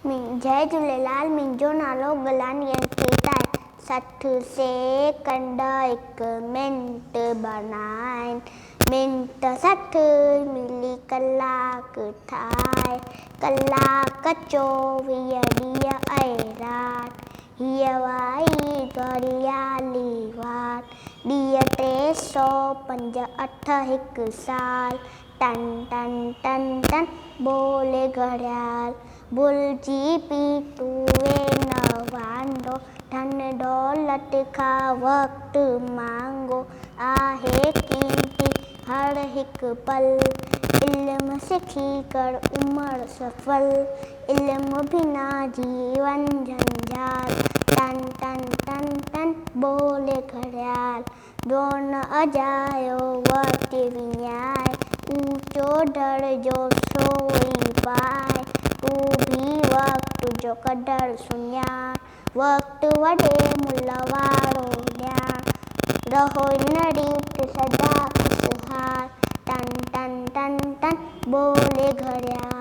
जय झूलेलाल। मुंहिंजो नालो गलानी अंकिता आहे। 60 सेकंड 1 मिंट बनाइन, मिंट 60 मिली कलाक ठाहे, कलाक 24 ॾींहं ऐं राति। हीअ वाई घड़ियाली वाट, ॾींहं 365 1 साल। टन टन टन टन बोले घड़ियाल, भुलिजी पीटूए न वांदो। धन दौलत खां वक़्तु मांगो, आहे कीमती हर हिकु पल। इल्म सिखी कर उमिरि सफल, इल्म बिना जीवन झंझाल। टन टन टन टन बोले घड़ियाल, द्रोण अजायो वटि विञाए, ऊंचो दर्जो सोई पाए। तू भी वक़्त जो क़दुरु सुञाण, वक़्तु वॾे मुल्ह वारो ॼाण। रहो इन रीत सदा खुशहाल। टन टन टन टन बोले घड़ियाल।